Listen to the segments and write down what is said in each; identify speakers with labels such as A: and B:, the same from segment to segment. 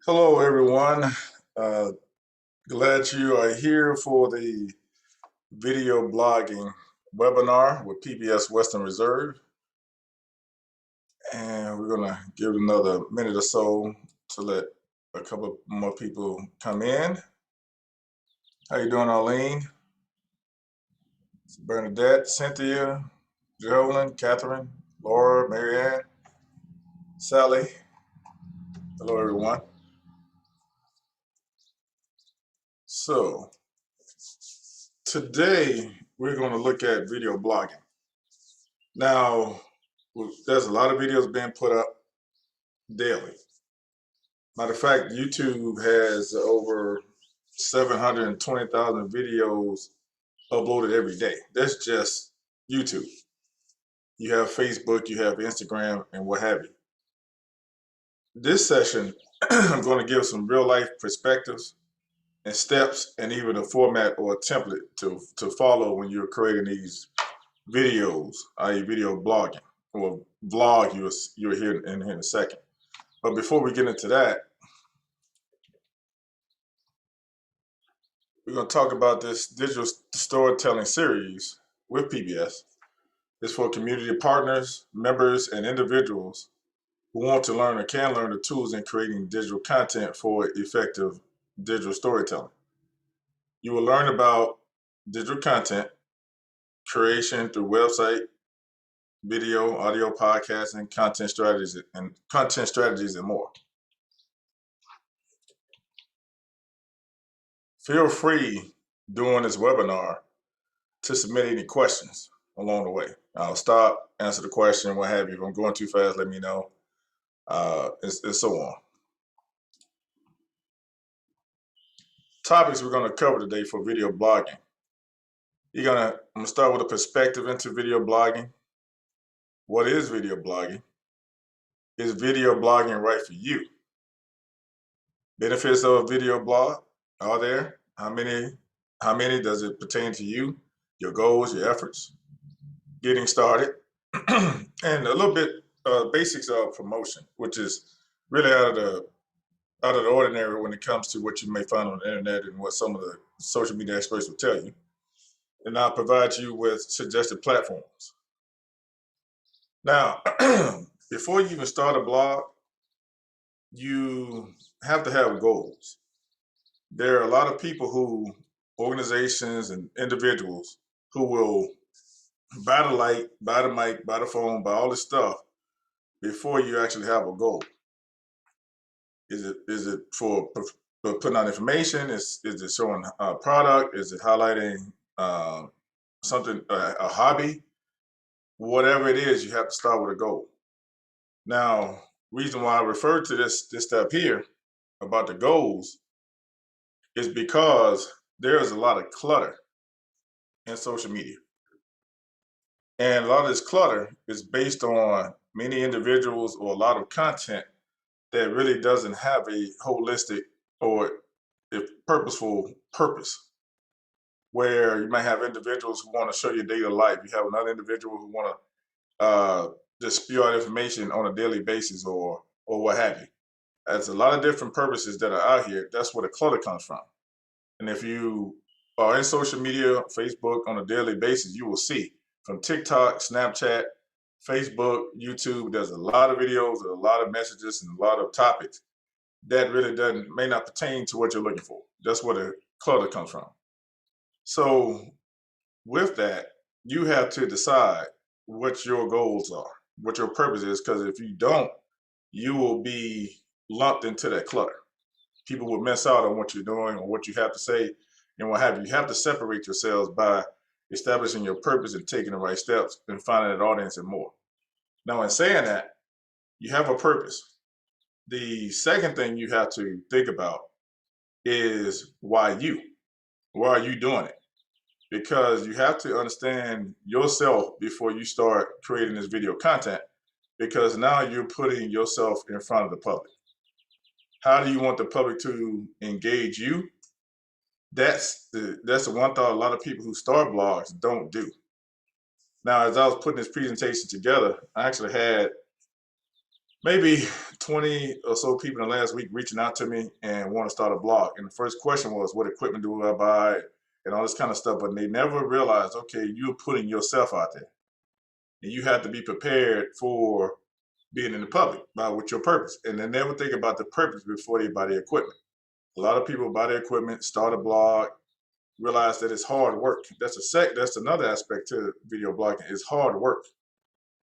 A: Hello, everyone. Glad you are here for the video blogging webinar with PBS Western Reserve. And we're going to give it another minute or so to let a couple more people come in. How you doing, Arlene? Bernadette, Cynthia, Jolyn, Catherine, Laura, Marianne, Sally. Hello, everyone. So today we're going to look at video blogging. Now, there's a lot of videos being put up daily. Matter of fact, YouTube has over 720,000 videos uploaded every day. That's just YouTube. You have Facebook, you have Instagram, and what have you. This session, I'm going to give some real life perspectives and steps and even a format or a template to follow when you're creating these videos, i.e. video blogging, or vlog you'll hear in a second. But before we get into that, we're going to talk about this digital storytelling series with PBS. It's for community partners, members, and individuals who want to learn or can learn the tools in creating digital content for effective digital storytelling. You will learn about digital content creation through website, video, audio, podcasting, content strategies, and more. Feel free during this webinar to submit any questions along the way. I'll stop, answer the question, what have you. If I'm going too fast, let me know, and so on. Topics we're going to cover today for video blogging. I'm going to start with a perspective into video blogging. What is video blogging? Is video blogging right for you? Benefits of a video blog are there? How many does it pertain to you? Your goals, your efforts, getting started, and a little bit basics of promotion, which is really out of the ordinary when it comes to what you may find on the internet and what some of the social media experts will tell you. And I'll provide you with suggested platforms. Now, before you even start a blog, you have to have goals. There are a lot of people organizations and individuals who will buy the light, buy the mic, buy the phone, buy all this stuff before you actually have a goal. Is it for putting out information? Is it showing a product? Is it highlighting something, a hobby? Whatever it is, you have to start with a goal. Now, reason why I refer to this step here about the goals is because there is a lot of clutter in social media. And a lot of this clutter is based on many individuals or a lot of content that really doesn't have a holistic or a purposeful purpose. Where you might have individuals who want to show you daily life. You have another individual who want to just spew out information on a daily basis or what have you. There's a lot of different purposes that are out here. That's where the clutter comes from. And if you are in social media, Facebook on a daily basis, you will see from TikTok, Snapchat, Facebook, YouTube, there's a lot of videos, there's a lot of messages and a lot of topics that really may not pertain to what you're looking for. That's where the clutter comes from. So with that, you have to decide what your goals are, what your purpose is, because if you don't, you will be lumped into that clutter. People will miss out on what you're doing or what you have to say, and what have you. You have to separate yourselves by establishing your purpose and taking the right steps and finding an audience and more. Now, in saying that, you have a purpose. The second thing you have to think about is why you? Why are you doing it? Because you have to understand yourself before you start creating this video content, because now you're putting yourself in front of the public. How do you want the public to engage you? That's the one thought a lot of people who start blogs don't do. Now, as I was putting this presentation together, I actually had maybe 20 or so people in the last week reaching out to me and want to start a blog. And the first question was, what equipment do I buy? And all this kind of stuff. But they never realized, okay, you're putting yourself out there. And you have to be prepared for being in the public with your purpose. And they never think about the purpose before they buy the equipment. A lot of people buy the equipment, start a blog, realize that it's hard work. That's another aspect to video blogging. It's hard work.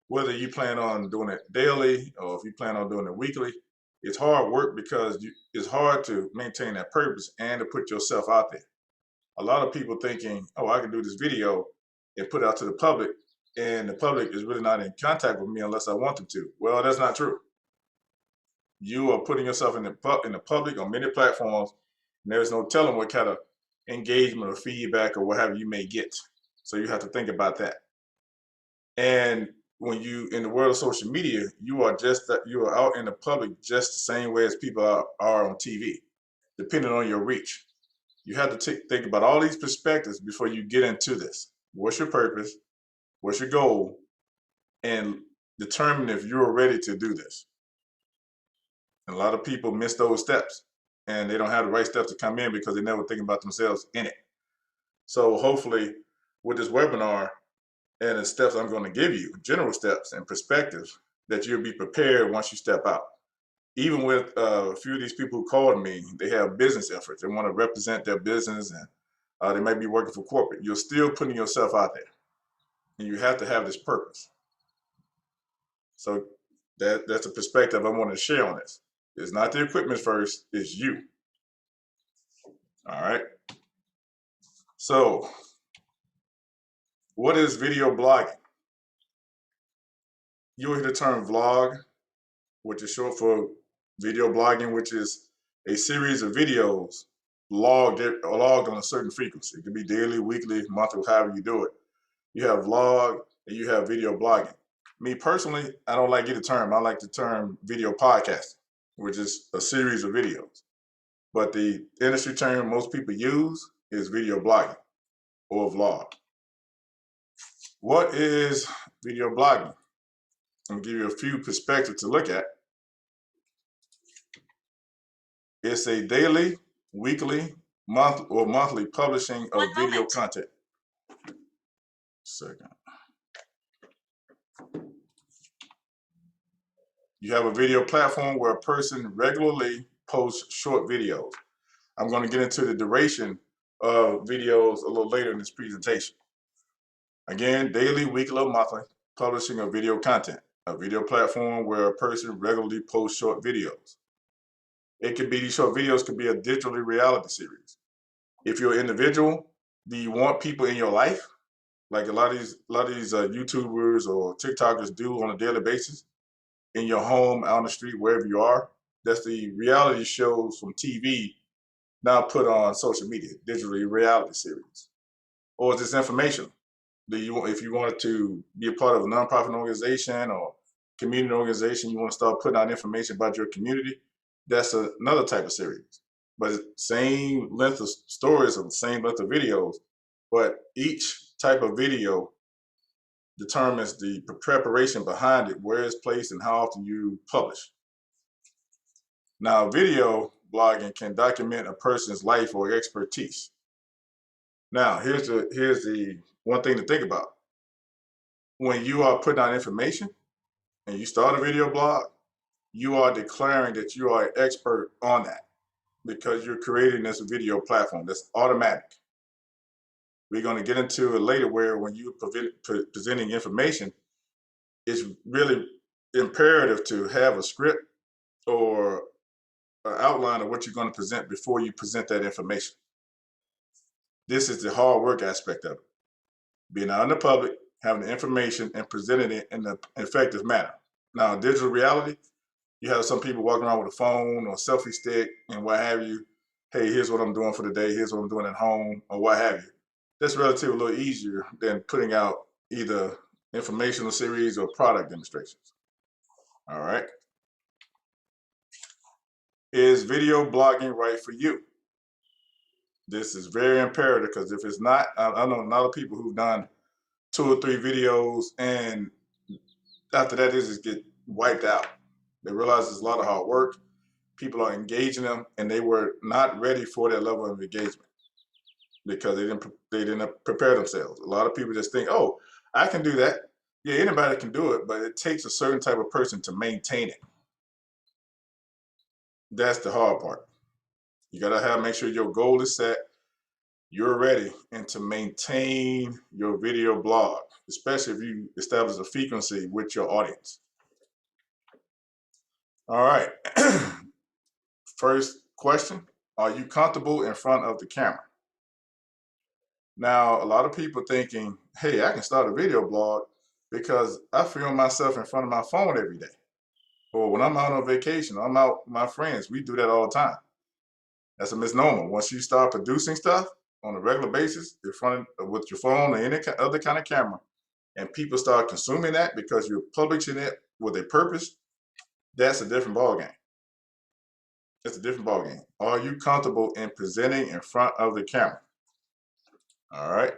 A: Whether you plan on doing it daily or if you plan on doing it weekly, it's hard work because it's hard to maintain that purpose and to put yourself out there. A lot of people thinking, oh, I can do this video and put it out to the public, and the public is really not in contact with me unless I want them to. Well, that's not true. You are putting yourself in the public on many platforms, and there's no telling what kind of engagement or feedback or whatever you may get. So you have to think about that. And when you in the world of social media, you are out in the public just the same way as people are on TV, depending on your reach. You have to think about all these perspectives before you get into this. What's your purpose? What's your goal? And determine if you're ready to do this. And a lot of people miss those steps, and they don't have the right steps to come in because they never think about themselves in it. So hopefully with this webinar and the steps I'm going to give you, general steps and perspectives, that you'll be prepared once you step out. Even with a few of these people who called me, they have business efforts. They want to represent their business, and they might be working for corporate. You're still putting yourself out there, and you have to have this purpose. So that's a perspective I want to share on this. It's not the equipment first, it's you. All right. So what is video blogging? You'll hear the term vlog, which is short for video blogging, which is a series of videos logged on a certain frequency. It could be daily, weekly, monthly, however you do it. You have vlog and you have video blogging. Me personally, I don't like either term. I like the term video podcasting, which is a series of videos. But the industry term most people use is video blogging or vlog. What is video blogging? I'm gonna give you a few perspectives to look at. It's a daily, weekly, monthly publishing of video content. Second. You have a video platform where a person regularly posts short videos. I'm going to get into the duration of videos a little later in this presentation. Again, daily, weekly, or monthly publishing of video content. A video platform where a person regularly posts short videos. These short videos could be a digital reality series. If you're an individual, do you want people in your life? Like a lot of these YouTubers or TikTokers do on a daily basis, in your home, out on the street, wherever you are. That's the reality shows from TV now put on social media, digitally reality series. Or is this informational? If you wanted to be a part of a nonprofit organization or community organization, you want to start putting out information about your community, that's another type of series. But it's same length of stories or the same length of videos, but each type of video determines the preparation behind it, where it's placed, and how often you publish. Now, video blogging can document a person's life or expertise. Now, here's the one thing to think about. When you are putting out information and you start a video blog, you are declaring that you are an expert on that because you're creating this video platform. That's automatic. We're going to get into it later where when you're presenting information, it's really imperative to have a script or an outline of what you're going to present before you present that information. This is the hard work aspect of it. Being out in the public, having the information, and presenting it in an effective manner. Now, digital reality, you have some people walking around with a phone or a selfie stick and what have you. Hey, here's what I'm doing for the day. Here's what I'm doing at home or what have you. That's relatively a little easier than putting out either informational series or product demonstrations. All right. Is video blogging right for you? This is very imperative because if it's not, I know a lot of people who've done 2 or 3 videos and after that they just get wiped out. They realize it's a lot of hard work. People are engaging them and they were not ready for that level of engagement because they didn't prepare themselves. A lot of people just think, oh, I can do that. Yeah, anybody can do it, but it takes a certain type of person to maintain it. That's the hard part. You gotta make sure your goal is set, you're ready, and to maintain your video blog, especially if you establish a frequency with your audience. All right. First question, are you comfortable in front of the camera? Now, a lot of people thinking, hey, I can start a video blog because I film myself in front of my phone every day. Or when I'm out on vacation, I'm out with my friends. We do that all the time. That's a misnomer. Once you start producing stuff on a regular basis in front of, with your phone or any other kind of camera, and people start consuming that because you're publishing it with a purpose, that's a different ballgame. It's a different ballgame. Are you comfortable in presenting in front of the camera? All right.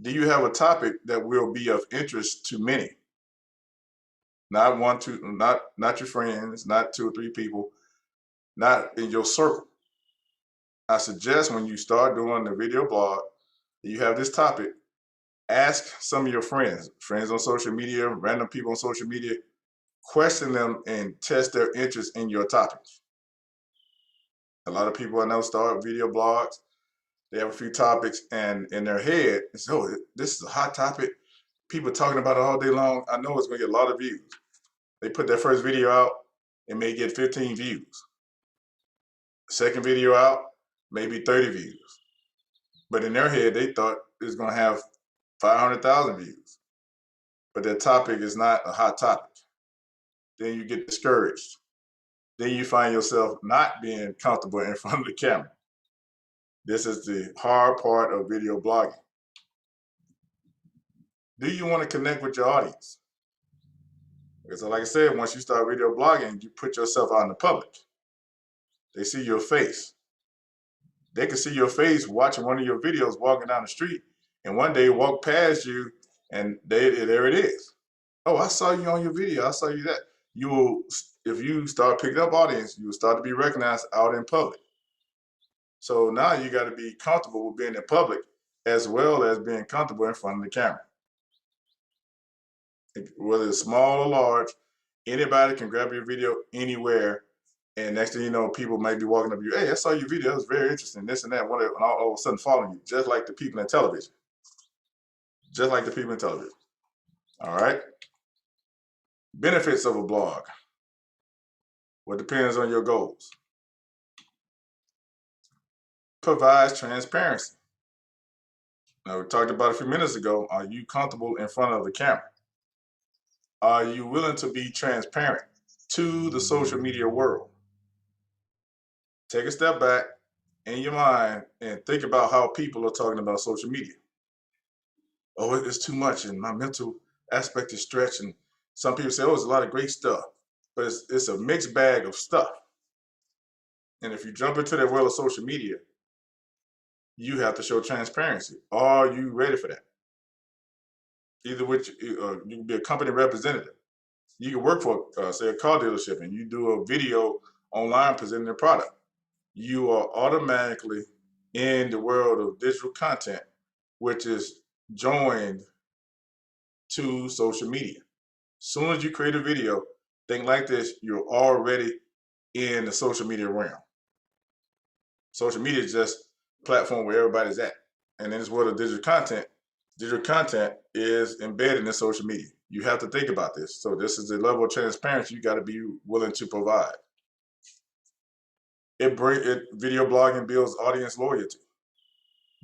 A: Do you have a topic that will be of interest to many? Not one, two, not your friends, not 2 or 3 people, not in your circle. I suggest when you start doing the video blog, you have this topic, ask some of your friends on social media, random people on social media, question them and test their interest in your topic. A lot of people I know start video blogs, they have a few topics and in their head, it's, oh, this is a hot topic. People talking about it all day long. I know it's gonna get a lot of views. They put their first video out, it may get 15 views. Second video out, maybe 30 views. But in their head, they thought it was gonna have 500,000 views. But their topic is not a hot topic. Then you get discouraged. Then you find yourself not being comfortable in front of the camera. This is the hard part of video blogging. Do you want to connect with your audience? Because like I said, once you start video blogging, you put yourself out in the public. They see your face. They can see your face watching one of your videos walking down the street, and one day walk past you, and there it is. Oh, I saw you on your video. I saw you that. You will, if you start picking up audience, you will start to be recognized out in public. So now you got to be comfortable with being in public as well as being comfortable in front of the camera. Whether it's small or large, anybody can grab your video anywhere. And next thing you know, people might be walking up to you, hey, I saw your video, it was very interesting, this and that, whatever, and all of a sudden following you, just like the people in television. Just like the people in television. All right? Benefits of a blog. Well, it depends on your goals. Provides transparency. Now, we talked about a few minutes ago, are you comfortable in front of the camera? Are you willing to be transparent to the social media world? Take a step back in your mind and think about how people are talking about social media. Oh, it's too much and my mental aspect is stretched. And some people say, oh, it's a lot of great stuff, but it's a mixed bag of stuff. And if you jump into that world of social media, you have to show transparency. Are you ready for that? Either which you can be a company representative. You can work for, say, a car dealership, and you do a video online presenting their product. You are automatically in the world of digital content, which is joined to social media. Soon as you create a video, thing like this, you're already in the social media realm. Social media is just a platform where everybody's at. And in this world of digital content is embedded in social media. You have to think about this. So this is the level of transparency you got to be willing to provide. Video blogging builds audience loyalty.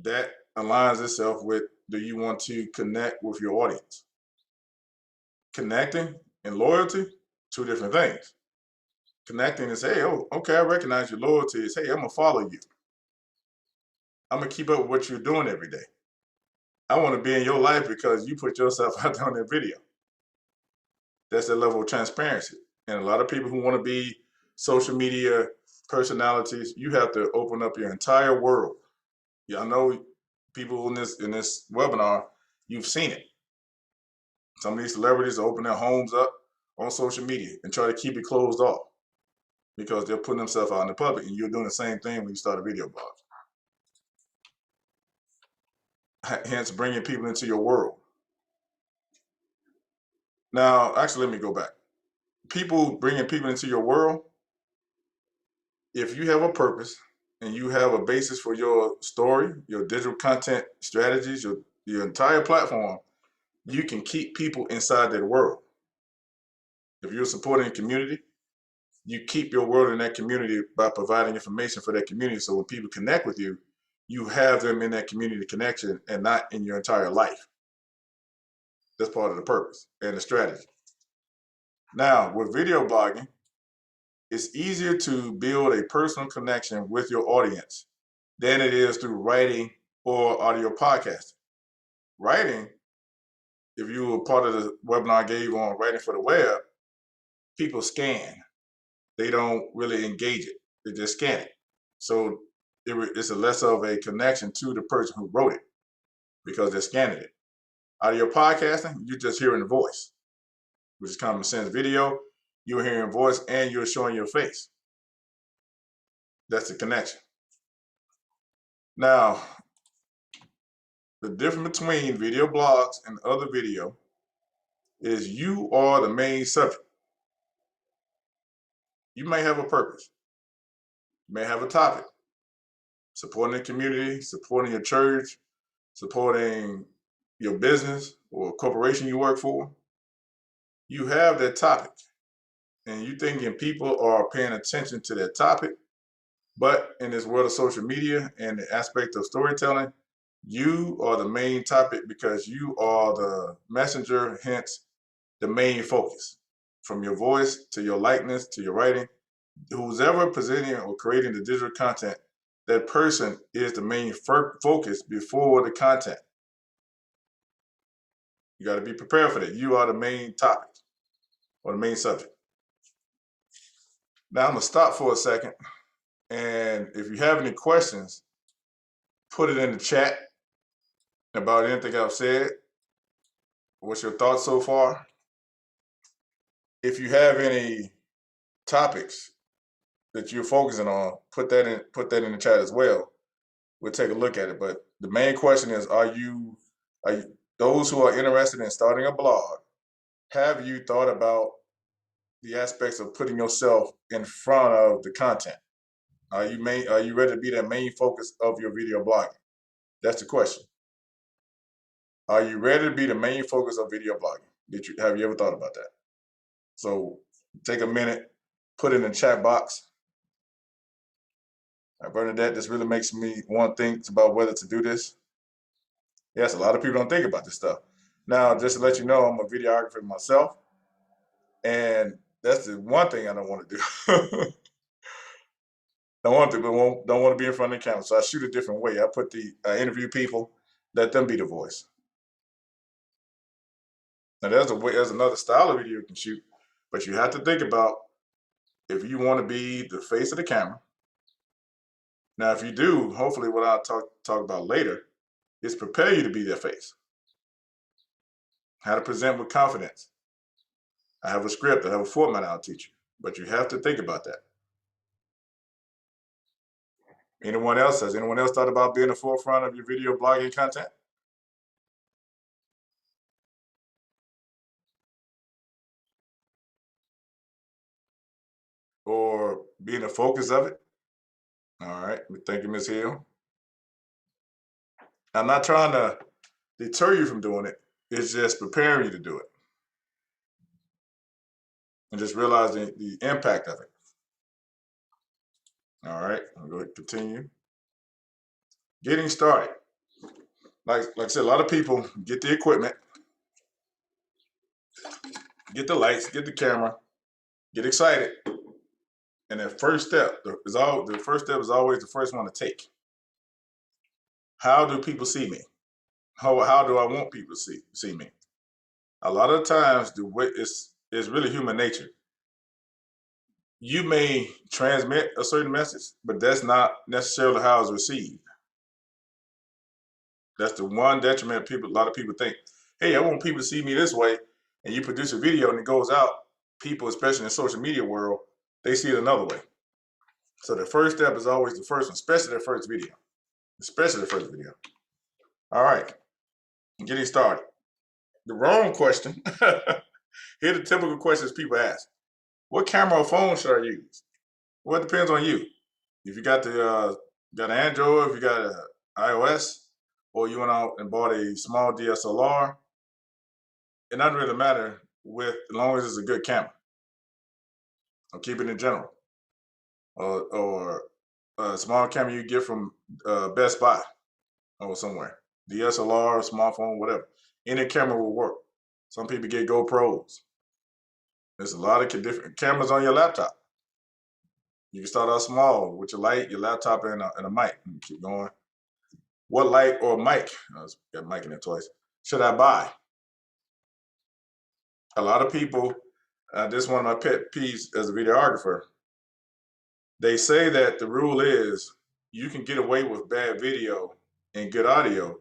A: that aligns itself with, do you want to connect with your audience? Connecting and loyalty, two different things. Connecting is, hey, oh, okay, I recognize your loyalty is, hey, I'm gonna follow you. I'm gonna keep up with what you're doing every day. I want to be in your life because you put yourself out there on that video. That's the level of transparency. And a lot of people who want to be social media personalities, you have to open up your entire world. Yeah, I know people in this webinar, you've seen it. Some of these celebrities open their homes up on social media and try to keep it closed off because they're putting themselves out in the public, and you're doing the same thing when you start a video blog. Hence, bringing people into your world. Now, actually, let me go back. Bringing people into your world, if you have a purpose and you have a basis for your story, your digital content strategies, your entire platform, you can keep people inside that world. If you're supporting a community, you keep your world in that community by providing information for that community. So when people connect with you, you have them in that community connection and not in your entire life. That's part of the purpose and the strategy. Now, with video blogging, it's easier to build a personal connection with your audience than it is through writing or audio podcasting. Writing, if you were part of the webinar I gave on writing for the web, people scan. They don't really engage it. They just scan it. So it's a less of a connection to the person who wrote it because they're scanning it. Audio podcasting, you're just hearing the voice, which is common sense. Video, you're hearing voice and you're showing your face. That's the connection. Now, the difference between video blogs and other video is you are the main subject. You may have a purpose. You may have a topic. Supporting the community, supporting your church, supporting your business or corporation you work for. You have that topic and you thinking people are paying attention to that topic. But in this world of social media and the aspect of storytelling, you are the main topic because you are the messenger, hence the main focus. From your voice to your likeness to your writing, who's ever presenting or creating the digital content, that person is the main focus before the content. You got to be prepared for that. You are the main topic or the main subject. Now I'm going to stop for a second. And if you have any questions, put it in the chat about anything I've said. What's your thoughts so far? If you have any topics that you're focusing on, put that in the chat as well. We'll take a look at it. But the main question is, are you those who are interested in starting a blog, have you thought about the aspects of putting yourself in front of the content? Are you ready to be that main focus of your video blogging? That's the question. Are you ready to be the main focus of video blogging? Have you ever thought about that? So take a minute, put it in the chat box. Bernadette, this really makes me want to think about whether to do this. Yes, a lot of people don't think about this stuff. Now, just to let you know, I'm a videographer myself, and that's the one thing I don't want to do. Don't want to be in front of the camera. So I shoot a different way. I interview people, let them be the voice. Now there's another style of video you can shoot, but you have to think about if you want to be the face of the camera. Now, if you do, hopefully what I'll talk about later is prepare you to be their face. How to present with confidence. I have a script, I have a format I'll teach you, but you have to think about that. Has anyone else thought about being the forefront of your video blogging content? Or being the focus of it? All right, thank you, Ms. Hill. I'm not trying to deter you from doing it. It's just preparing you to do it. And just realizing the impact of it. All right, I'm going to continue. Getting started. like I said, a lot of people get the equipment, get the lights, get the camera, get excited, and the first step is always the first one to take. How do people see me? How do I want people to see me? A lot of times, the way it's really human nature. You may transmit a certain message, but that's not necessarily how it's received. That's the one detriment people. A lot of people think, "Hey, I want people to see me this way," and you produce a video and it goes out. People, especially in the social media world, they see it another way. So the first step is always the first one, especially the first video. Especially the first video. All right, getting started. The wrong question. Here are the typical questions people ask: what camera or phone should I use? Well, it depends on you. If you got an Android, if you got an iOS, or you went out and bought a small DSLR, it doesn't really matter as long as it's a good camera. I'll keep it in general. Or a small camera you get from Best Buy or somewhere. DSLR, smartphone, whatever. Any camera will work. Some people get GoPros. There's a lot of different cameras on your laptop. You can start out small with your light, your laptop, and a mic. And keep going. What light or mic? I got mic in there twice. Should I buy? A lot of people. This is one of my pet peeves as a videographer. They say that the rule is you can get away with bad video and good audio,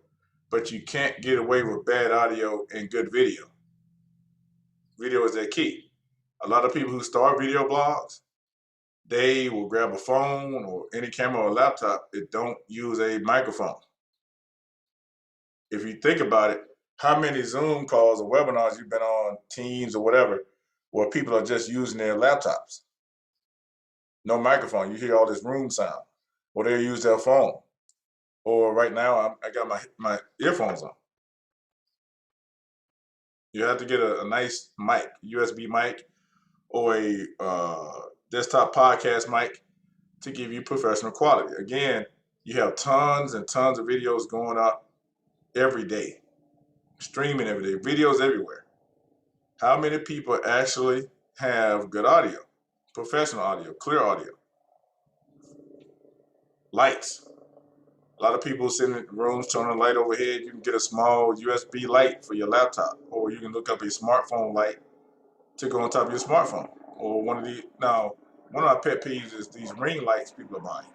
A: but you can't get away with bad audio and good video. Video is their key. A lot of people who start video blogs, they will grab a phone or any camera or laptop that don't use a microphone. If you think about it, how many Zoom calls or webinars you've been on, Teams or whatever, where people are just using their laptops? No microphone. You hear all this room sound. Or they use their phone. Or right now, I got my earphones on. You have to get a nice mic, USB mic, or a desktop podcast mic to give you professional quality. Again, you have tons and tons of videos going up every day, streaming every day, videos everywhere. How many people actually have good audio, professional audio, clear audio? Lights. A lot of people sitting in rooms turning a light overhead. You can get a small USB light for your laptop, or you can look up a smartphone light to go on top of your smartphone. Or one of my pet peeves is these ring lights people are buying.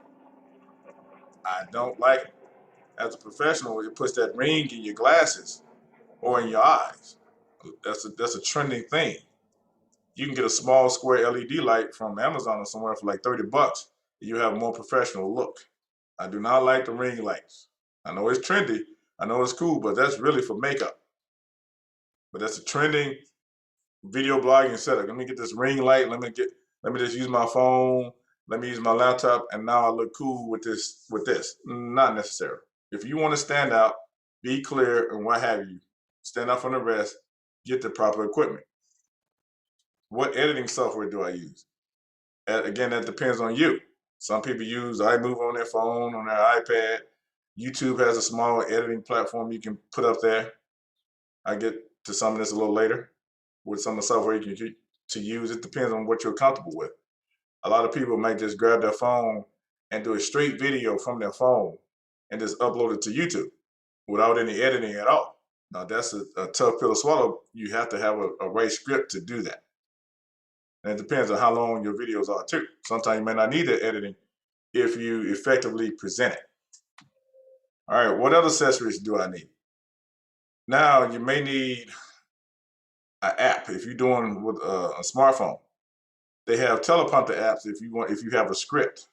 A: I don't like it. As a professional, it puts that ring in your glasses or in your eyes. That's a trending thing. You can get a small square LED light from Amazon or somewhere for like $30. You have a more professional look. I do not like the ring lights. I know it's trendy. I know it's cool, but that's really for makeup. But that's a trending video blogging setup. Let me get this ring light. Let me just use my phone. Let me use my laptop, and now I look cool with this. Not necessarily. If you want to stand out, be clear, and what have you, stand out from the rest. Get the proper equipment. What editing software do I use? Again, that depends on you. Some people use iMovie on their phone, on their iPad. YouTube has a small editing platform you can put up there. I get to some of this a little later with some of the software you can use. It depends on what you're comfortable with. A lot of people might just grab their phone and do a straight video from their phone and just upload it to YouTube without any editing at all. Now, that's a tough pill to swallow. You have to have a right script to do that. And it depends on how long your videos are too. Sometimes you may not need the editing if you effectively present it. All right, what other accessories do I need? Now you may need an app if you're doing with a smartphone. They have teleprompter apps if you have a script.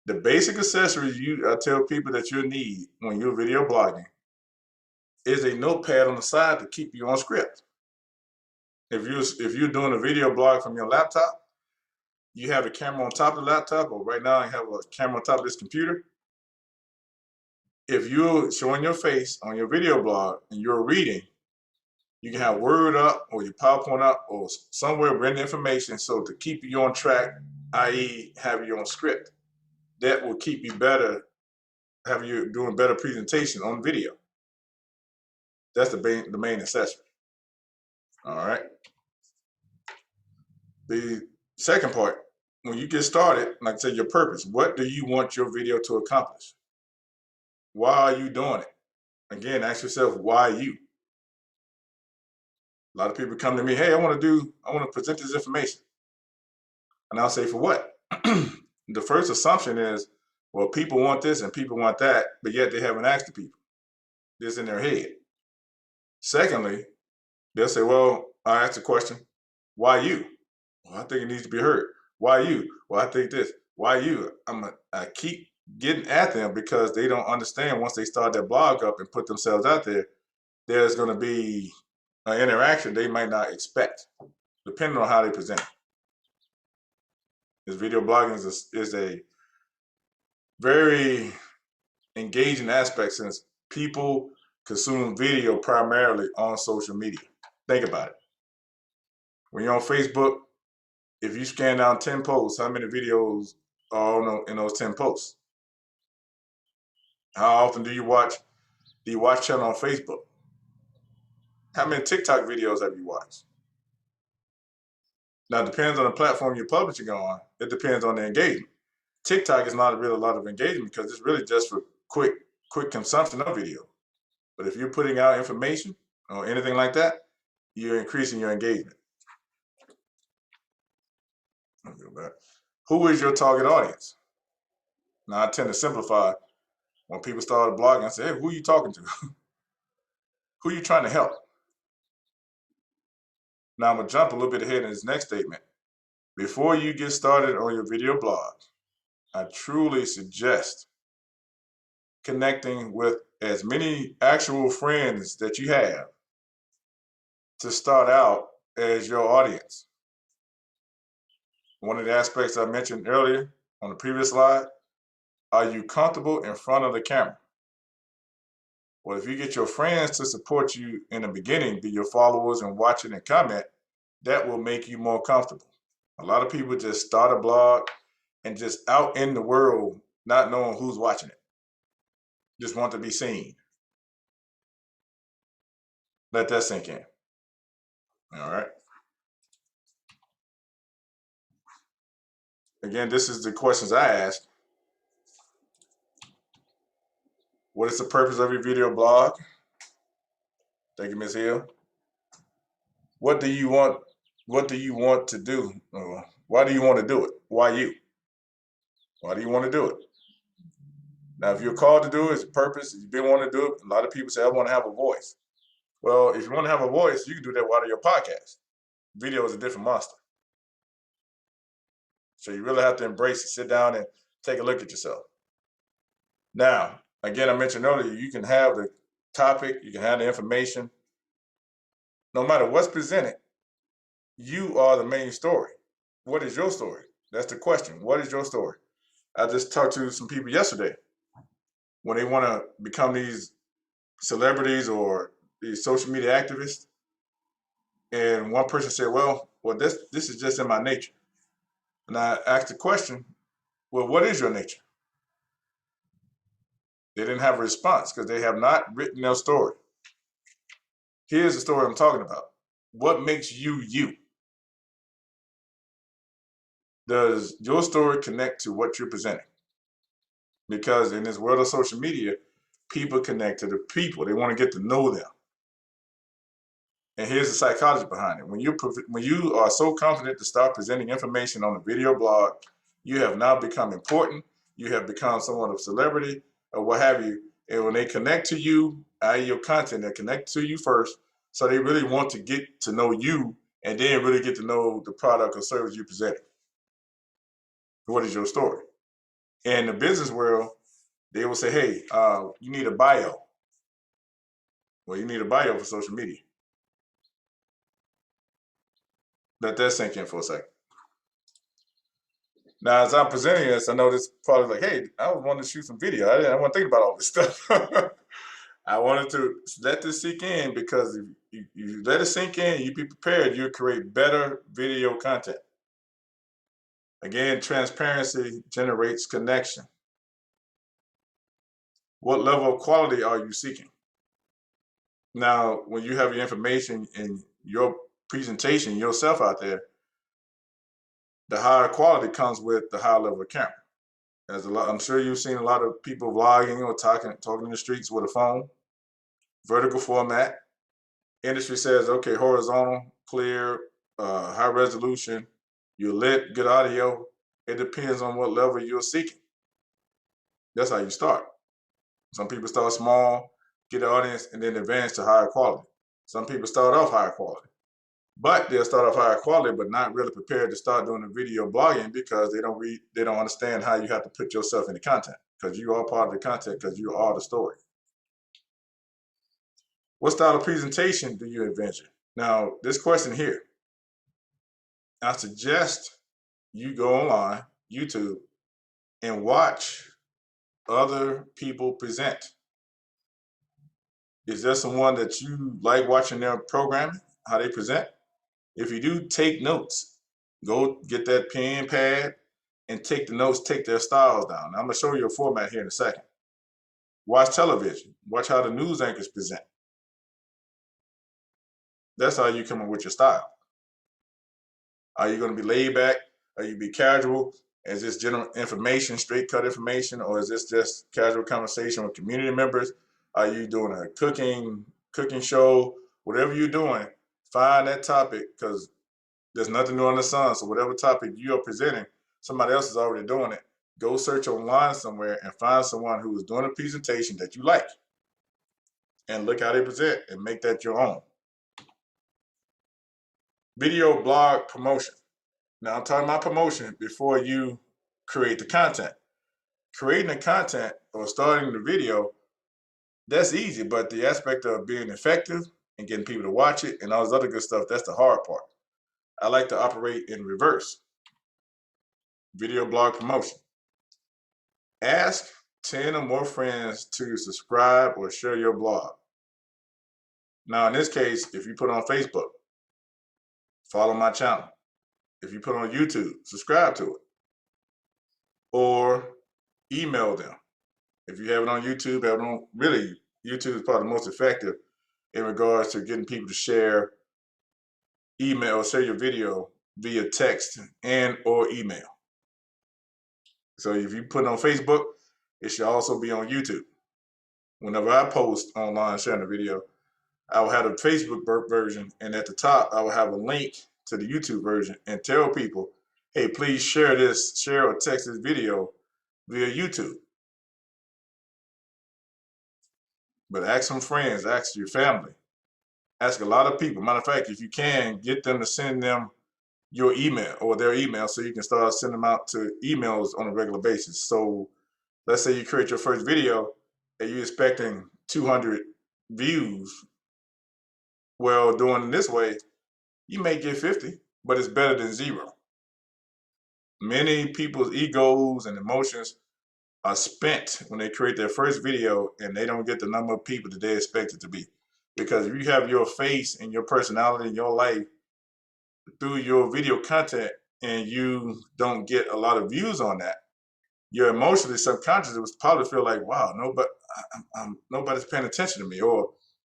A: The basic accessories I tell people that you'll need when you're video blogging is a notepad on the side to keep you on script. If you're doing a video blog from your laptop, you have a camera on top of the laptop, or right now you have a camera on top of this computer. If you're showing your face on your video blog and you're reading, you can have Word up or your PowerPoint up or somewhere written information so to keep you on track, i.e. have you on script. That will keep you better have you doing better presentation on video. That's the main accessory. All right. The second part, when you get started, like I said, your purpose. What do you want your video to accomplish? Why are you doing it? Again, ask yourself, why you? A lot of people come to me, hey, I want to present this information. And I'll say, for what? The first assumption is, well, people want this and people want that, but yet they haven't asked the people. This in their head. Secondly, they'll say, well, I asked the question, why you? Well, I think it needs to be heard. Why you? Well, I think this. Why you? I keep getting at them because they don't understand once they start their blog up and put themselves out there, there's going to be an interaction they might not expect, depending on how they present it. This video blogging is a very engaging aspect since people consume video primarily on social media. Think about it. When you're on Facebook, if you scan down 10 posts, how many videos are in those 10 posts? How often do you watch the Watch channel on Facebook? How many TikTok videos have you watched? Now, it depends on the platform you're publishing on. It depends on the engagement. TikTok is not really a lot of engagement because it's really just for quick consumption of video. But if you're putting out information or anything like that, you're increasing your engagement. Who is your target audience? Now, I tend to simplify. When people start blogging, I say, hey, who are you talking to? Who are you trying to help? Now, I'm going to jump a little bit ahead in this next statement. Before you get started on your video blog, I truly suggest connecting with as many actual friends that you have to start out as your audience. One of the aspects I mentioned earlier on the previous slide, are you comfortable in front of the camera? Well, if you get your friends to support you in the beginning, be your followers and watching and comment, that will make you more comfortable. A lot of people just start a blog and just out in the world, not knowing who's watching it. Just want to be seen. Let that sink in. All right. Again, this is the questions I ask. What is the purpose of your video blog? Thank you, Ms. Hill. What do you want? What do you want to do? Why do you want to do it? Why you? Why do you want to do it? Now, if you're called to do it, it's a purpose. If you've been wanting to do it, a lot of people say, I want to have a voice. Well, if you want to have a voice, you can do that while your podcast. Video is a different monster. So you really have to embrace it, sit down and take a look at yourself. Now, again, I mentioned earlier, you can have the topic, you can have the information. No matter what's presented, you are the main story. What is your story? That's the question. What is your story? I just talked to some people yesterday when they want to become these celebrities or these social media activists. And one person said, well, this is just in my nature. And I asked the question, well, what is your nature? They didn't have a response because they have not written their story. Here's the story I'm talking about. What makes you you? Does your story connect to what you're presenting? Because in this world of social media, people connect to the people. They want to get to know them. And here's the psychology behind it. When you are so confident to start presenting information on a video blog, you have now become important. You have become somewhat of a celebrity or what have you. And when they connect to you, i.e. your content, they connect to you first. So they really want to get to know you and then really get to know the product or service you present. What is your story? In the business world, they will say, hey, you need a bio. Well, you need a bio for social media. Let that sink in for a second. Now, as I'm presenting this, I know this probably like, hey, I was wanting to shoot some video. I didn't want to think about all this stuff. I wanted to let this sink in because if you let it sink in, you be prepared, you'll create better video content. Again, transparency generates connection. What level of quality are you seeking? Now, when you have your information and your presentation, yourself out there, the higher quality comes with the higher level of camera. There's a lot. I'm sure you've seen a lot of people vlogging or talking in the streets with a phone, vertical format. Industry says, okay, horizontal, clear, high resolution, you're lit, good audio. It depends on what level you're seeking. That's how you start. Some people start small, get the audience, and then advance to higher quality. Some people start off higher quality, but they'll start off higher quality, but not really prepared to start doing the video blogging because they don't understand how you have to put yourself in the content, because you are part of the content, because you are the story. What style of presentation do you envision? Now, this question here, I suggest you go online, YouTube, and watch other people present. Is there someone that you like watching their programming, how they present? If you do, take notes. Go get that pen, pad, and take the notes, take their styles down. Now, I'm going to show you a format here in a second. Watch television. Watch how the news anchors present. That's how you come up with your style. Are you going to be laid back? Are you be casual? Is this general information, straight cut information, or is this just casual conversation with community members? Are you doing a cooking show? Whatever you're doing, find that topic, because there's nothing new under the sun. So whatever topic you are presenting, somebody else is already doing it. Go search online somewhere and find someone who is doing a presentation that you like, and look how they present and make that your own. Video blog promotion. Now, I'm talking about promotion before you create the content. Creating the content or starting the video, that's easy, but the aspect of being effective and getting people to watch it and all this other good stuff, that's the hard part. I like to operate in reverse. Video blog promotion. Ask 10 or more friends to subscribe or share your blog. Now, in this case, if you put on Facebook, follow my channel. If you put on YouTube, subscribe to it. Or email them. If you have it on YouTube, really, YouTube is probably the most effective in regards to getting people to share email, share your video via text and or email. So if you put it on Facebook, it should also be on YouTube. Whenever I post online sharing a video, I will have a Facebook version, and at the top, I will have a link to the YouTube version and tell people, hey, please share or text this video via YouTube. But ask some friends, ask your family, ask a lot of people. Matter of fact, if you can, get them to send them your email or their email so you can start sending them out to emails on a regular basis. So let's say you create your first video and you're expecting 200 views. Well, doing it this way, you may get 50, but it's better than zero. Many people's egos and emotions are spent when they create their first video and they don't get the number of people that they expect it to be. Because if you have your face and your personality in your life through your video content and you don't get a lot of views on that, your emotionally subconsciously would probably feel like, wow, nobody's paying attention to me, or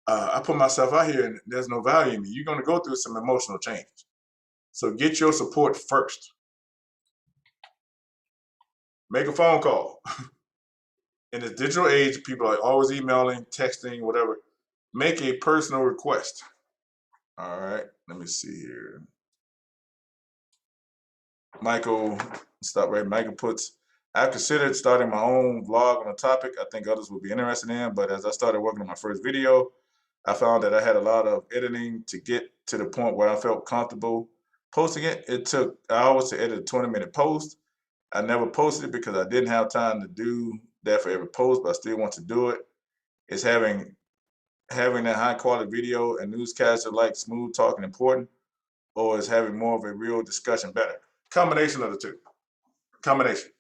A: I put myself out here and there's no value in me. You're going to go through some emotional change. So get your support first. Make a phone call. In this digital age, people are always emailing, texting, whatever. Make a personal request. All right, let me see here. Michael, stop right. Michael puts, I've considered starting my own vlog on a topic I think others would be interested in, but as I started working on my first video, I found that I had a lot of editing to get to the point where I felt comfortable posting it. It took hours to edit a 20-minute post. I never posted it because I didn't have time to do that for every post, but I still want to do it. Is having that high quality video and newscaster like smooth talking important, or is having more of a real discussion better? Combination of the two. Combination.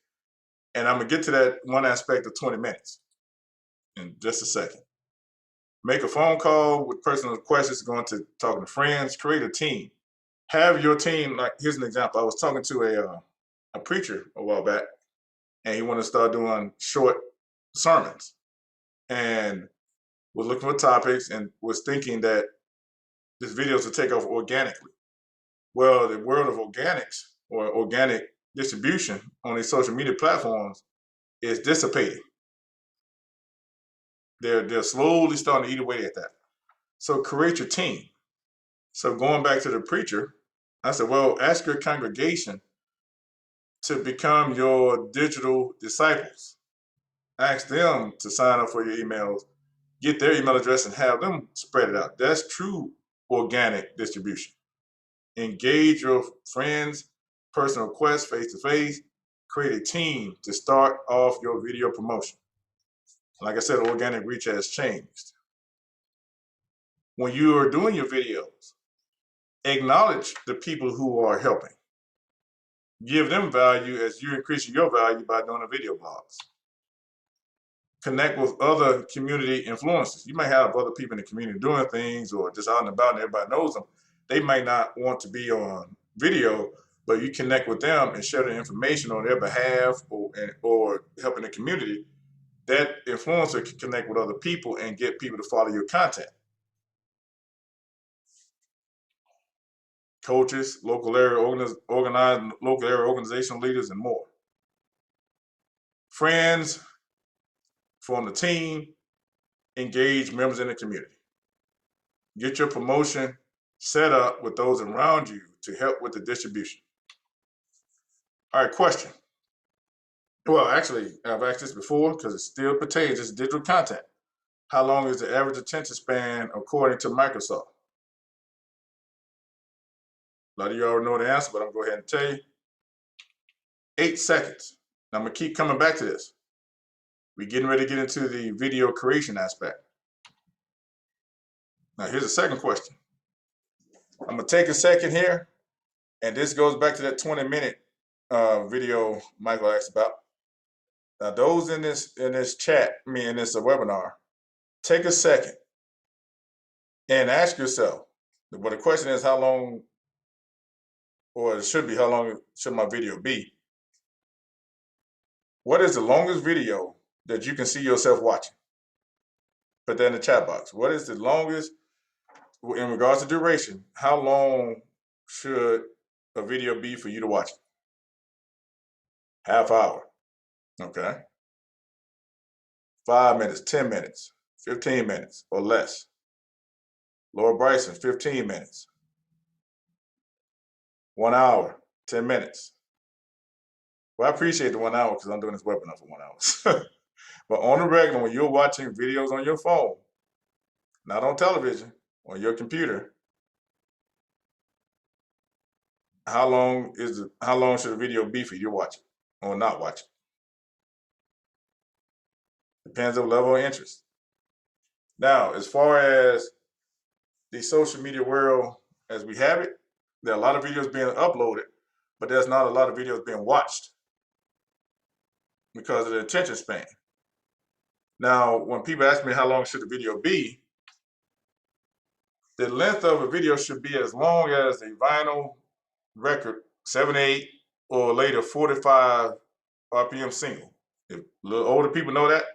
A: And I'm gonna get to that one aspect of 20 minutes in just a second. Make a phone call with personal questions, going to talking to friends, create a team. Have your team, like here's an example. I was talking to a preacher a while back, and he wanted to start doing short sermons. and was looking for topics and was thinking that this videos would take off organically. Well, the world of organics or organic distribution on these social media platforms is dissipating. They're slowly starting to eat away at that. So create your team. So going back to the preacher, I said, well, ask your congregation to become your digital disciples. Ask them to sign up for your emails, get their email address and have them spread it out. That's true organic distribution. Engage your friends, personal requests, face to face, create a team to start off your video promotion. Like I said, organic reach has changed. When you are doing your videos, acknowledge the people who are helping. Give them value as you're increasing your value by doing the video blogs. Connect with other community influencers. You might have other people in the community doing things or just out and about and everybody knows them. They might not want to be on video, but you connect with them and share the information on their behalf or helping the community. That influencer can connect with other people and get people to follow your content. Coaches, local area organized local area organizational leaders, and more. Friends, form the team, engage members in the community. Get your promotion set up with those around you to help with the distribution. All right, question. Well, actually, I've asked this before because it still pertains. It's digital content. How long is the average attention span according to Microsoft? A lot of you already know the answer, but I'm going to go ahead and tell you. 8 seconds. Now, I'm going to keep coming back to this. We're getting ready to get into the video creation aspect. Now, here's the second question. I'm going to take a second here, and this goes back to that 20-minute video Michael asked about. Now, those in this chat, in this webinar, take a second and ask yourself, well, the question is how long, or it should be, how long should my video be? What is the longest video that you can see yourself watching? Put that in the chat box. What is the longest, in regards to duration, how long should a video be for you to watch it? Half hour. Okay. 5 minutes, 10 minutes, 15 minutes or less. Laura Bryson, 15 minutes. 1 hour, 10 minutes. Well, I appreciate the 1 hour because I'm doing this webinar for 1 hour. But on the regular, when you're watching videos on your phone, not on television, on your computer, how long should a video be for you to watch it or not watch it? Depends on the level of interest. Now, as far as the social media world as we have it, there are a lot of videos being uploaded, but there's not a lot of videos being watched because of the attention span. Now, when people ask me how long should a video be, the length of a video should be as long as a vinyl record, 7/8 or later 45 RPM single. If a little older people know that,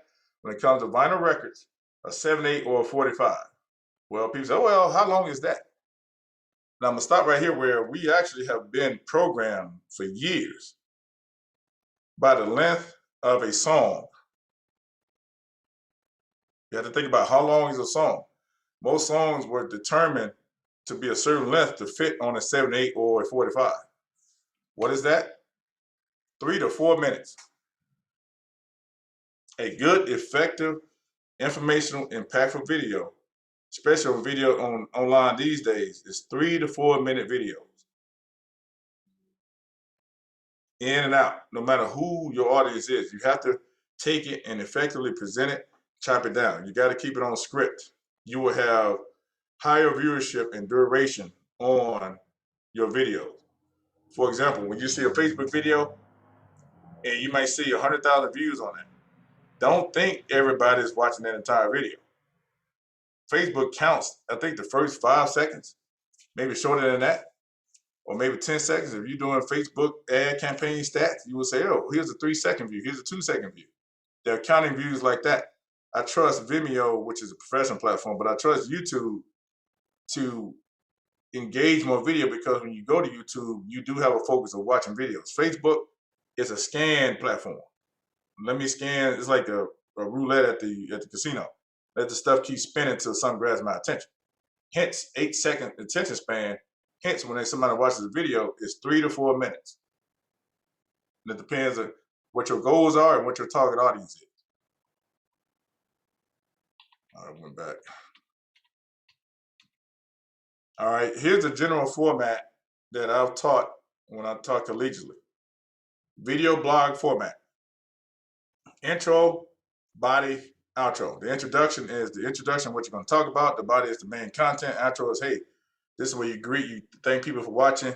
A: when it comes to vinyl records, a 7/8 or a 45. Well, people say, oh, well, how long is that? Now, I'm going to stop right here where we actually have been programmed for years by the length of a song. You have to think about how long is a song. Most songs were determined to be a certain length to fit on a 7/8 or a 45. What is that? 3 to 4 minutes. A good, effective, informational, impactful video, especially on video online these days, is 3 to 4 minute videos. In and out, no matter who your audience is, you have to take it and effectively present it, chop it down. You got to keep it on a script. You will have higher viewership and duration on your videos. For example, when you see a Facebook video and you might see 100,000 views on it, don't think everybody is watching that entire video. Facebook counts, I think, the first 5 seconds, maybe shorter than that, or maybe 10 seconds. If you're doing Facebook ad campaign stats, you will say, oh, here's a 3-second view, here's a 2-second view. They're counting views like that. I trust Vimeo, which is a professional platform, but I trust YouTube to engage more video, because when you go to YouTube, you do have a focus of watching videos. Facebook is a scan platform. Let me scan. It's like a roulette at the casino. Let the stuff keep spinning until something grabs my attention. Hence, 8-second attention span. Hence, when somebody watches a video, it's 3 to 4 minutes. And it depends on what your goals are and what your target audience is. I went back. All right, here's the general format that I've taught when I talk collegiately. Video blog format. Intro, body, outro. The introduction is the introduction, what you're going to talk about. The body is the main content. Outro is, hey, this is where you greet, you thank people for watching,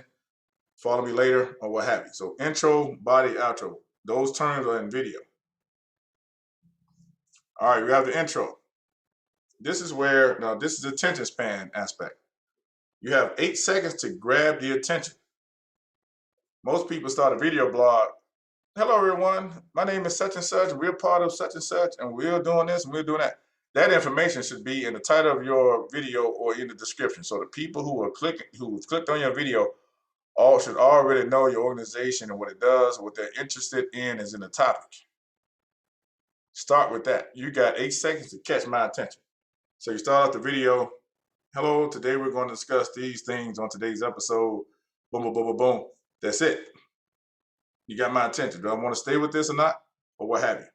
A: follow me later, or what have you. So intro, body, outro. Those terms are in video. All right, we have the intro. This is where, now this is the attention span aspect. You have 8 seconds to grab the attention. Most people start a video blog. Hello, everyone. My name is such and such. We're part of such and such, and we're doing this and we're doing that. That information should be in the title of your video or in the description. So the people who clicked on your video should already know your organization and what it does. What they're interested in is in the topic. Start with that. You got 8 seconds to catch my attention. So you start off the video. Hello, today we're going to discuss these things on today's episode. Boom, boom, boom, boom, boom. That's it. You got my attention. Do I want to stay with this or not? Or what have you?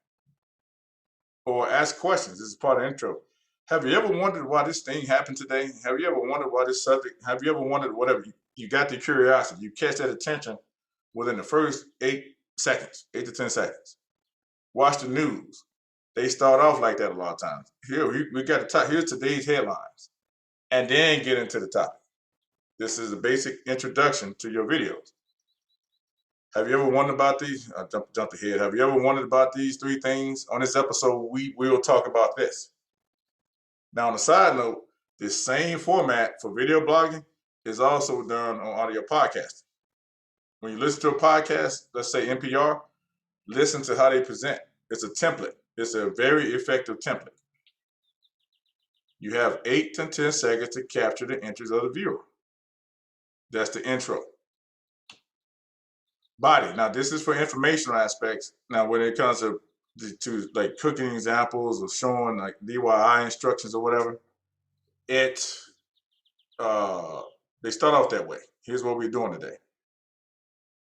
A: Or ask questions. This is part of the intro. Have you ever wondered why this thing happened today? Have you ever wondered why this subject? Have you ever wondered whatever? You got the curiosity. You catch that attention within the first 8 seconds, 8 to 10 seconds. Watch the news. They start off like that a lot of times. Here, we got the top. Here's today's headlines. And then get into the topic. This is a basic introduction to your videos. Have you ever wondered about these? I jumped ahead. Have you ever wondered about these 3 things? On this episode, we will talk about this. Now, on a side note, this same format for video blogging is also done on audio podcasting. When you listen to a podcast, let's say NPR, listen to how they present. It's a template. It's a very effective template. You have 8 to 10 seconds to capture the interest of the viewer. That's the intro. Body. Now, this is for informational aspects. Now, when it comes to like cooking examples or showing like DIY instructions or whatever, they start off that way. Here's what we're doing today.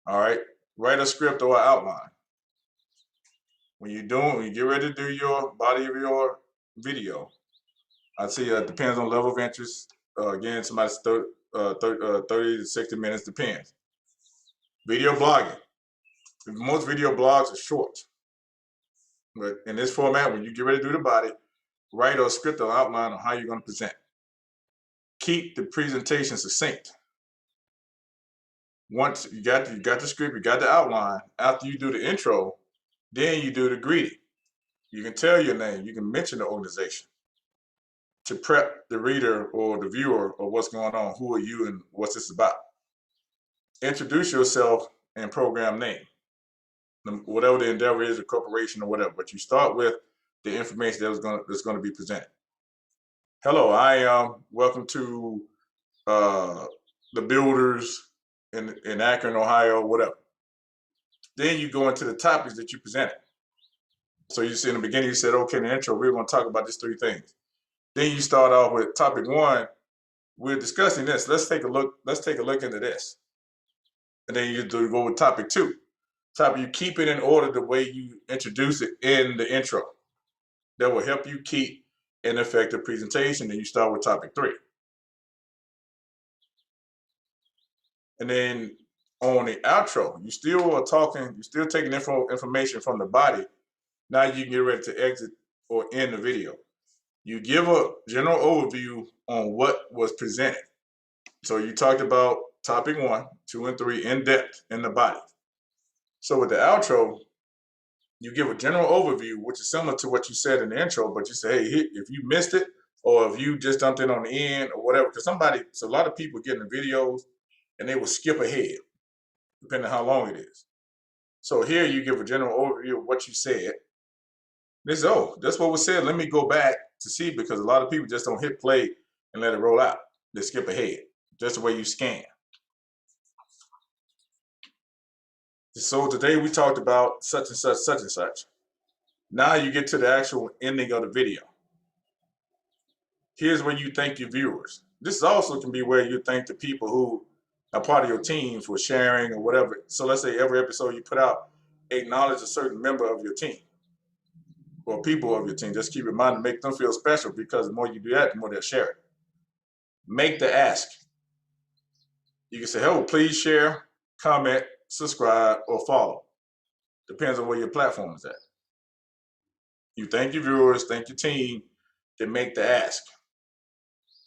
A: All right. Write a script or an outline. When you get ready to do your body of your video, I'd say it depends on level of interest. Again, somebody's 30 to 60 minutes, depends. Video blogging. Most video blogs are short. But in this format, when you get ready to do the body, write a script or outline on how you're going to present. Keep the presentation succinct. Once you got the script, you got the outline, after you do the intro, then you do the greeting. You can tell your name, you can mention the organization to prep the reader or the viewer or what's going on, who are you and what's this about. Introduce yourself and program name, whatever the endeavor is, a corporation or whatever, but you start with the information that's going to be presented. Hello, I am welcome to the builders in Akron, Ohio, whatever. Then you go into the topics that you presented. So you see in the beginning, you said, okay, in the intro, we're going to talk about these 3 things. Then you start off with topic 1. We're discussing this. Let's take a look into this. And then you go with topic 2. You keep it in order the way you introduce it in the intro. That will help you keep an effective presentation. Then you start with topic 3. And then on the outro, you still are talking, you're still taking information from the body. Now you can get ready to exit or end the video. You give a general overview on what was presented. So you talked about topic 1, 2, and 3 in depth in the body. So with the outro, you give a general overview, which is similar to what you said in the intro, but you say, hey, if you missed it, or if you just jumped in on the end or whatever, because a lot of people get in the videos and they will skip ahead, depending on how long it is. So here you give a general overview of what you said. This, oh, that's what was said. Let me go back to see, because a lot of people just don't hit play and let it roll out. They skip ahead. Just the way you scan. So today we talked about such and such, such and such. Now you get to the actual ending of the video. Here's where you thank your viewers. This also can be where you thank the people who are part of your team for sharing or whatever. So let's say every episode you put out, acknowledge a certain member of your team or people of your team. Just keep in mind to make them feel special, because the more you do that, the more they'll share it. Make the ask. You can say, "Oh, please share, comment, subscribe, or follow." Depends on where your platform is at. You thank your viewers, thank your team, then make the ask.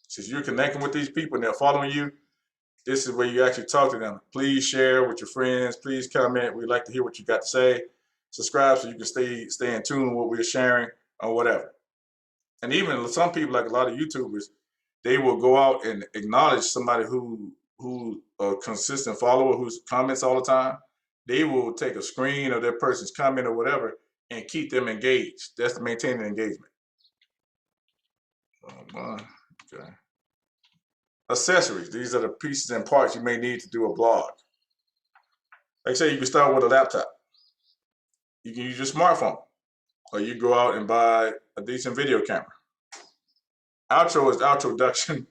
A: Since you're connecting with these people and they're following you, this is where you actually talk to them. Please share with your friends. Please comment. We'd like to hear what you got to say. Subscribe so you can stay in tune with what we're sharing or whatever. And even some people, like a lot of YouTubers, they will go out and acknowledge somebody who a consistent follower who comments all the time. They will take a screen of their person's comment or whatever and keep them engaged. That's to maintain engagement. Okay. Accessories. These are the pieces and parts you may need to do a blog. Like I say, you can start with a laptop. You can use your smartphone, or you go out and buy a decent video camera. Outro is outroduction.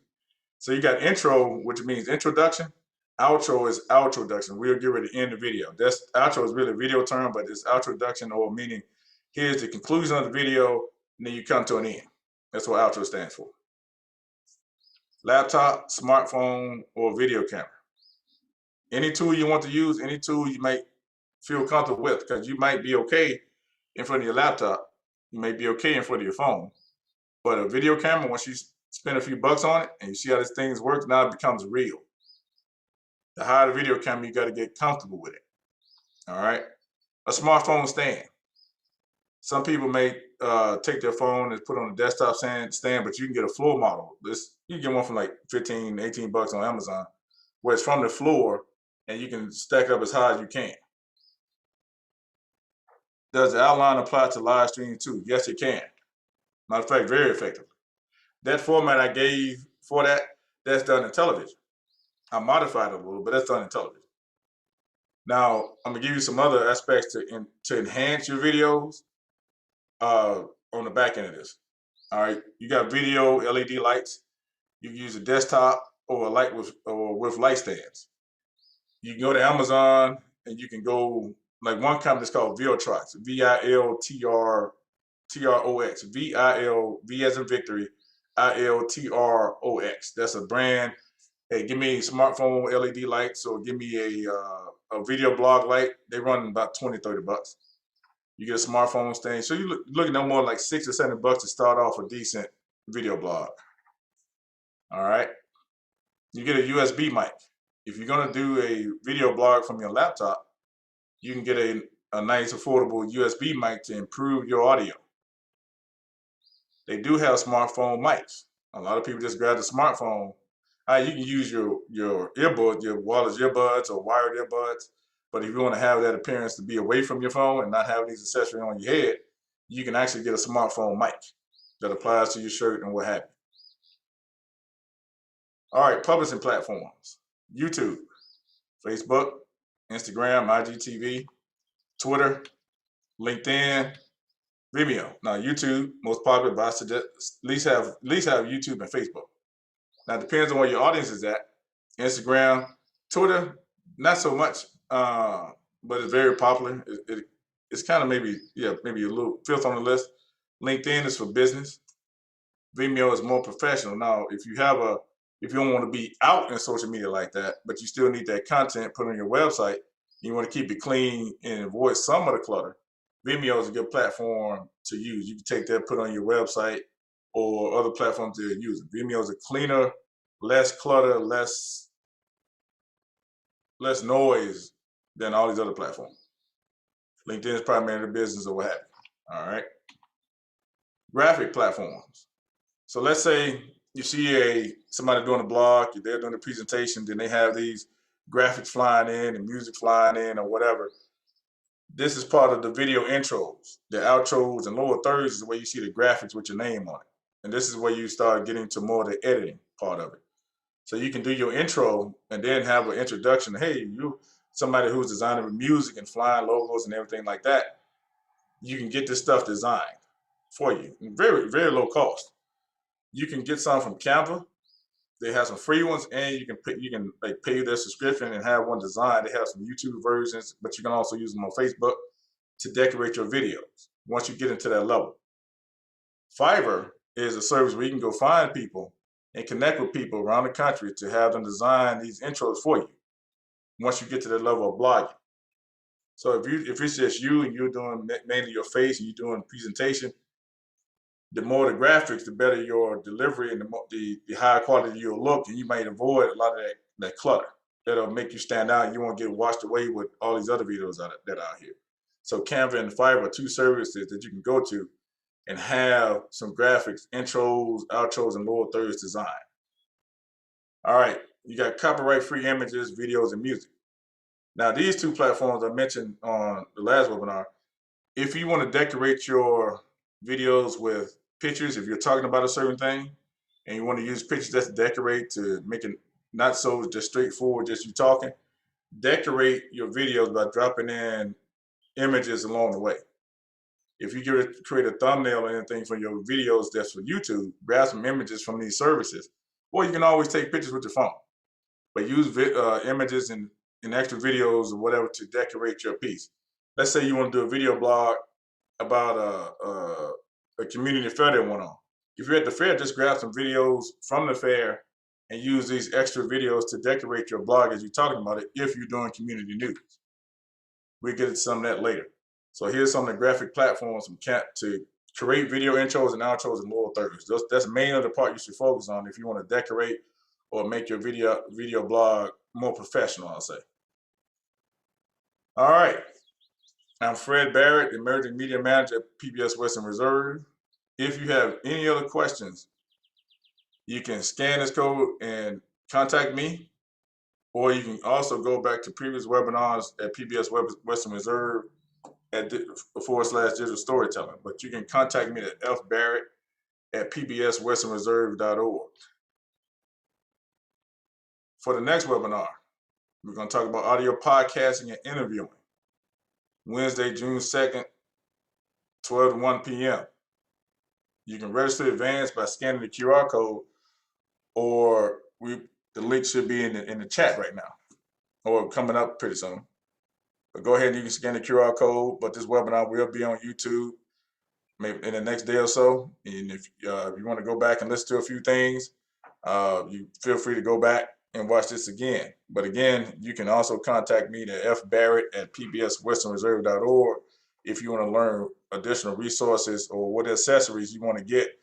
A: So you got intro, which means introduction. Outro is outroduction. We'll get ready to end the video. That's outro is really a video term, but it's outroduction, or meaning here's the conclusion of the video, and then you come to an end. That's what outro stands for. Laptop, smartphone, or video camera. Any tool you want to use, any tool you might feel comfortable with, because you might be okay in front of your laptop, you may be okay in front of your phone, but a video camera, once you spend a few bucks on it and you see how this thing works, now it becomes real. The higher the video camera, you got to get comfortable with it. All right. A smartphone stand. Some people may take their phone and put on a desktop stand, but you can get a floor model. You can get one for like 15, 18 bucks on Amazon, where it's from the floor and you can stack it up as high as you can. Does the outline apply to live streaming too? Yes, it can. Matter of fact, very effectively. That format I gave for that, that's done in television. I modified it a little, but that's done in television. Now, I'm gonna give you some other aspects to enhance your videos on the back end of this. All right, you got video LED lights. You can use a desktop or a light with light stands. You can go to Amazon and you can go, like one company is called Viltrox, VILTROX, V as in victory, ILTROX. That's a brand. Hey, give me smartphone LED lights, or give me a video blog light. They run about 20, 30 bucks. You get a smartphone stand. So you're looking at more like 6 or 7 bucks to start off a decent video blog. All right. You get a USB mic. If you're going to do a video blog from your laptop, you can get a nice affordable USB mic to improve your audio. They do have smartphone mics. A lot of people just grab the smartphone. You can use your earbuds, your wireless earbuds or wired earbuds. But if you want to have that appearance to be away from your phone and not have these accessories on your head, you can actually get a smartphone mic that applies to your shirt and what have you. All right, publishing platforms. YouTube, Facebook, Instagram, IGTV, Twitter, LinkedIn, Vimeo. Now YouTube, most popular, but I suggest at least have YouTube and Facebook. Now it depends on where your audience is at. Instagram, Twitter, not so much, but it's very popular. It's kind of maybe a little fifth on the list. LinkedIn is for business. Vimeo is more professional. Now, if you don't want to be out in social media like that, but you still need that content put on your website, you want to keep it clean and avoid some of the clutter, Vimeo is a good platform to use. You can take that, put on your website or other platforms that you're using. Vimeo is a cleaner, less clutter, less noise than all these other platforms. LinkedIn is primarily business or what have you. All right. Graphic platforms. So let's say you see somebody doing a blog, they're doing a presentation, then they have these graphics flying in and music flying in or whatever. This is part of the video intros. The outros and lower thirds is where you see the graphics with your name on it. And this is where you start getting to more of the editing part of it. So you can do your intro and then have an introduction. Hey, you somebody who's designing music and flying logos and everything like that. You can get this stuff designed for you, very very low cost. You can get some from Canva. They have some free ones, and you can like pay their subscription and have one designed. They have some YouTube versions, but you can also use them on Facebook to decorate your videos once you get into that level. Fiverr is a service where you can go find people and connect with people around the country to have them design these intros for you once you get to the level of blogging. So if it's just you and you're doing mainly your face and you're doing presentation, the more the graphics, the better your delivery and the higher quality you'll look, and you might avoid a lot of that clutter. That'll make you stand out. You won't get washed away with all these other videos that are out here. So Canva and Fiverr are two services that you can go to and have some graphics, intros, outros, and lower thirds design. All right, you got copyright-free images, videos, and music. Now, these two platforms I mentioned on the last webinar, if you want to decorate your videos with pictures, if you're talking about a certain thing, and you want to use pictures just to decorate to make it not so just straightforward, just you talking, decorate your videos by dropping in images along the way. If you create a thumbnail or anything for your videos that's for YouTube, grab some images from these services. Or you can always take pictures with your phone, but use images and extra videos or whatever to decorate your piece. Let's say you want to do a video blog about a community fair that went on. If you're at the fair, just grab some videos from the fair and use these extra videos to decorate your blog as you're talking about it if you're doing community news. We'll get into some of that later. So here's some of the graphic platforms to create video intros and outros and lower thirds. That's mainly the part you should focus on if you want to decorate or make your video blog more professional, I'll say. All right. I'm Fred Barrett, Emerging Media Manager at PBS Western Reserve. If you have any other questions, you can scan this code and contact me, or you can also go back to previous webinars at PBS Western Reserve at /digital storytelling. But you can contact me at fbarrett@pbswesternreserve.org. For the next webinar, we're going to talk about audio podcasting and interviewing. Wednesday, June 2nd, 12 to 1 p.m. You can register in advance by scanning the QR code, or the link should be in the chat right now, or coming up pretty soon. But go ahead and you can scan the QR code. But this webinar will be on YouTube maybe in the next day or so. And if you want to go back and listen to a few things, you feel free to go back and watch this again. But again, you can also contact me at fbarrett@pbswesternreserve.org if you want to learn additional resources or what accessories you want to get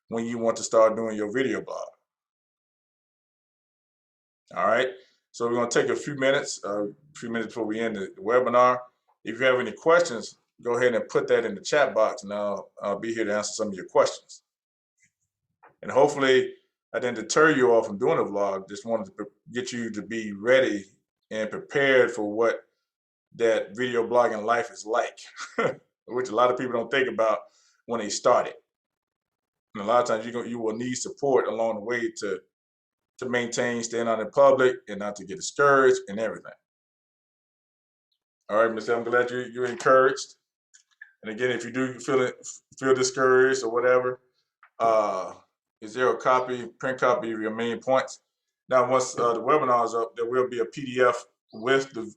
A: when you want to start doing your video blog. All right, so we're going to take a few minutes before we end the webinar. If you have any questions, go ahead and put that in the chat box, and I'll be here to answer some of your questions. And hopefully I didn't deter you all from doing a vlog. Just wanted to get you to be ready and prepared for what that video blogging life is like, which a lot of people don't think about when they start it. And a lot of times you will need support along the way to maintain staying out in public and not to get discouraged and everything. All right, Mr. I'm glad you're encouraged. And again, if you do feel discouraged or whatever, is there a print copy of your main points? Now, once the webinar is up, there will be a PDF with the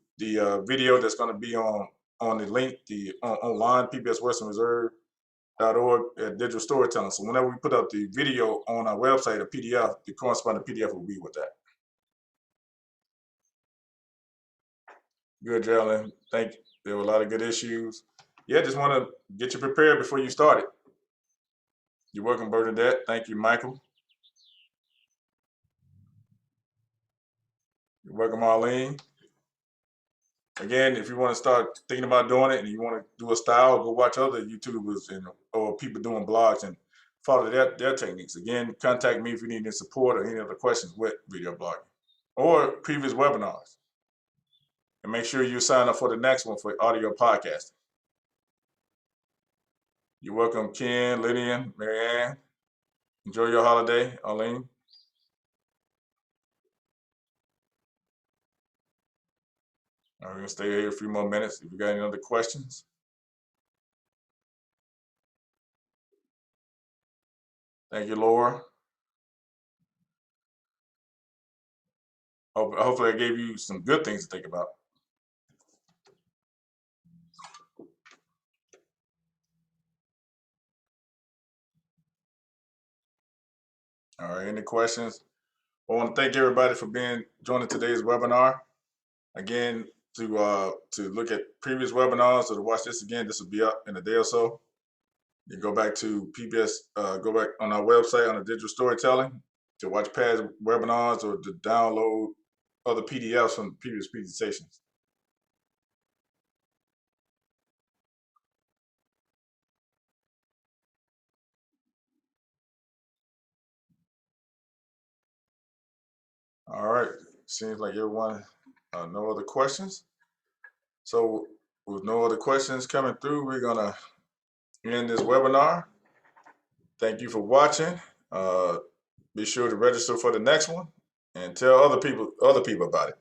A: video that's going to be on the link, online, pbswesternreserve.org at digital storytelling. So whenever we put up the video on our website, a PDF, the corresponding PDF will be with that. Good, Geraldine. Thank you. There were a lot of good issues. Yeah, just want to get you prepared before you start it. You're welcome, Bernadette. Thank you, Michael. You're welcome, Arlene. Again, if you want to start thinking about doing it and you want to do a style, go watch other YouTubers or people doing blogs and follow their techniques. Again, contact me if you need any support or any other questions with video blogging or previous webinars. And make sure you sign up for the next one for audio podcasting. You're welcome, Ken, Lydian, Marianne. Enjoy your holiday, Arlene. We're going to stay here a few more minutes if you got any other questions. Thank you, Laura. Hopefully I gave you some good things to think about. All right, any questions? I want to thank everybody for joining today's webinar. Again, to look at previous webinars or to watch this again, this will be up in a day or so. You go back to PBS, go back on our website on the digital storytelling to watch past webinars or to download other PDFs from previous presentations. All right, seems like everyone, no other questions. So with no other questions coming through, we're gonna end this webinar. Thank you for watching. Be sure to register for the next one and tell other people about it.